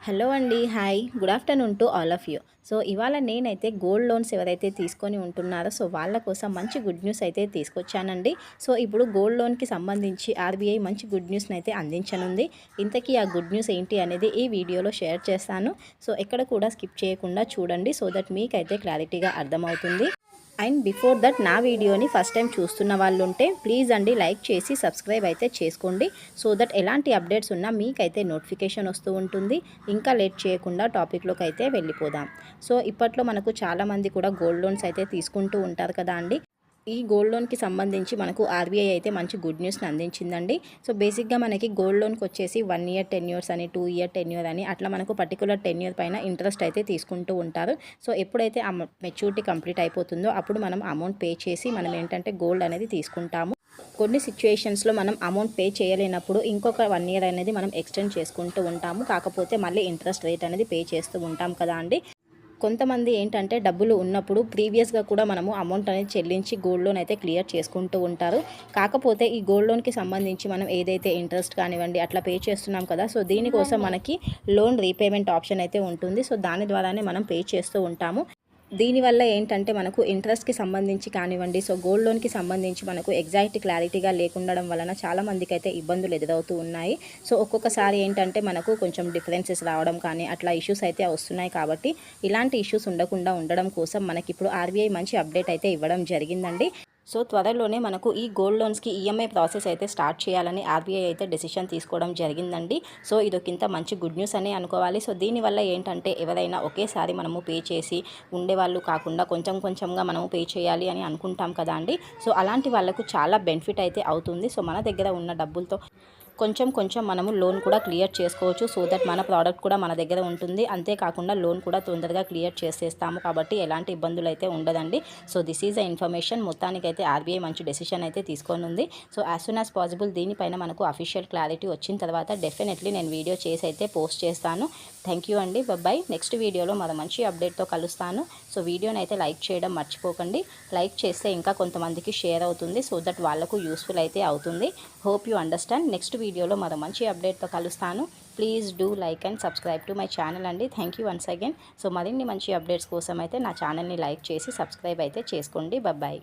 Hello అండి. Hi. Good afternoon to all of you. So, ఇవాళ నేనైతే గోల్డ్ లోన్స్ ఎవరైతే తీసుకొని ఉంటున్నారో వాళ్ళ కోసం మంచి గుడ్ న్యూస్ అయితే తీసుకొచ్చానండి. సో, ఇప్పుడు గోల్డ్ లోన్‌కి సంబంధించి ఆర్‌బీఐ మంచి గుడ్ న్యూస్‌నైతే అందించనుంది. ఇంతకీ ఆ గుడ్ న్యూస్ ఏంటి అనేది ఈ వీడియోలో షేర్ చేస్తాను. సో, ఎక్కడ కూడా స్కిప్ చేయకుండా చూడండి. సో దట్ మీకైతే క్లారిటీగా అర్థమవుతుంది. అండ్ బిఫోర్ దట్ నా వీడియోని ఫస్ట్ టైం చూస్తున్న వాళ్ళు ఉంటే ప్లీజ్ అండి లైక్ చేసి సబ్స్క్రైబ్ అయితే చేసుకోండి. సో దట్ ఎలాంటి అప్డేట్స్ ఉన్నా మీకైతే నోటిఫికేషన్ వస్తూ ఉంటుంది. ఇంకా లేట్ చేయకుండా టాపిక్లోకి అయితే వెళ్ళిపోదాం. సో ఇప్పట్లో మనకు చాలామంది కూడా గోల్డ్ లోన్స్ అయితే తీసుకుంటూ ఉంటారు కదా అండి. ఈ గోల్డ్ లోన్‌కి సంబంధించి మనకు ఆర్‌బీఐ అయితే మంచి గుడ్ న్యూస్‌ని అందించిందండి. సో, బేసిక్‌గా మనకి గోల్డ్ లోన్‌కి వచ్చేసి 1 ఇయర్ టెన్యూర్స్ అని, 2 ఇయర్ టెన్యూర్ అని అట్లా మనకు పర్టిక్యులర్ టెన్యూర్ పైన ఇంట్రెస్ట్ అయితే తీసుకుంటూ ఉంటారు. సో, ఎప్పుడైతే ఆ మెచ్యూరిటీ కంప్లీట్ అయిపోతుందో అప్పుడు మనం అమౌంట్ పే చేసి మనం ఏంటంటే గోల్డ్ అనేది తీసుకుంటాము. కొన్ని సిచ్యుయేషన్స్‌లో మనం అమౌంట్ పే చేయలేనప్పుడు ఇంకొక 1 ఇయర్ అనేది మనం ఎక్స్టెండ్ చేసుకుంటూ ఉంటాము. కాకపోతే మళ్ళీ ఇంట్రెస్ట్ రేట్ అనేది పే చేస్తూ ఉంటాం కదా అండి. కొంతమంది ఏంటంటే డబ్బులు ఉన్నప్పుడు ప్రీవియస్‌గా కూడా మనము అమౌంట్ అనేది చెల్లించి గోల్డ్ లోన్ అయితే క్లియర్ చేసుకుంటూ ఉంటారు. కాకపోతే ఈ గోల్డ్ లోన్‌కి సంబంధించి మనం ఏదైతే ఇంట్రెస్ట్ కానివ్వండి అట్లా పే చేస్తున్నాం కదా! సో, దీనికోసం మనకి లోన్ రీపేమెంట్ ఆప్షన్ అయితే ఉంటుంది. సో, దాని ద్వారానే మనం పే చేస్తూ ఉంటాము. దీనివల్ల ఏంటంటే మనకు ఇంట్రెస్ట్‌కి సంబంధించి కానివ్వండి, సో గోల్డ్ లోన్‌కి సంబంధించి మనకు ఎగ్జాక్ట్ క్లారిటీగా లేకుండడం వలన చాలామందికైతే ఇబ్బందులు ఎదురవుతూ ఉన్నాయి. సో ఒక్కొక్కసారి ఏంటంటే మనకు కొంచెం డిఫరెన్సెస్ రావడం కానీ అట్లా ఇష్యూస్ అయితే వస్తున్నాయి కాబట్టి ఇలాంటి ఇష్యూస్ ఉండకుండా ఉండడం కోసం మనకిప్పుడు ఆర్‌బీఐ మంచి అప్డేట్ అయితే ఇవ్వడం జరిగిందండి. సో త్వరలోనే మనకు ఈ గోల్డ్ లోన్స్‌కి ఈఎంఐ ప్రాసెస్ అయితే స్టార్ట్ చేయాలని ఆర్‌బీఐ అయితే డెసిషన్ తీసుకోవడం జరిగిందండి. సో ఇదొకింత మంచి గుడ్ న్యూస్ అనే అనుకోవాలి. సో దీనివల్ల ఏంటంటే ఎవరైనా ఒకేసారి మనము పే చేసి ఉండేవాళ్ళు కాకుండా కొంచెం కొంచెంగా మనము పే చేయాలి అని అనుకుంటాం కదా అండి. సో అలాంటి వాళ్ళకు చాలా బెనిఫిట్ అయితే అవుతుంది. సో మన దగ్గర ఉన్న డబ్బులతో కొంచెం కొంచెం మనము లోన్ కూడా క్లియర్ చేసుకోవచ్చు. సో దట్ మన ప్రోడక్ట్ కూడా మన దగ్గర ఉంటుంది. అంతేకాకుండా లోన్ కూడా తొందరగా క్లియర్ చేసేస్తాము కాబట్టి ఎలాంటి ఇబ్బందులు అయితే ఉండదండి. So this is a information. మొత్తానికైతే ఆర్‌బీఐ మంచి డెసిషన్ అయితే తీసుకోనుంది. So as soon as possible దీనిపైన మనకు అఫీషియల్ క్లారిటీ వచ్చిన తర్వాత డెఫినెట్లీ నేను వీడియో చేసి అయితే పోస్ట్ చేస్తాను. థ్యాంక్ యూ అండి. బాయ్. నెక్స్ట్ వీడియోలో మరో మంచి అప్డేట్తో కలుస్తాను. సో వీడియోని అయితే లైక్ చేయడం మర్చిపోకండి. లైక్ చేస్తే ఇంకా కొంతమందికి షేర్ అవుతుంది. సో దట్ వాళ్ళకు యూస్ఫుల్ అయితే అవుతుంది. Hope you understand. నెక్స్ట్ వీడియోలో మరో మంచి అప్డేట్తో కలుస్తాను. Please do like and subscribe to my channel అండి. Thank you once again. So మరిన్ని మంచి అప్డేట్స్ కోసం అయితే నా ఛానల్ని లైక్ చేసి సబ్స్క్రైబ్ అయితే చేసుకోండి. బాయ్.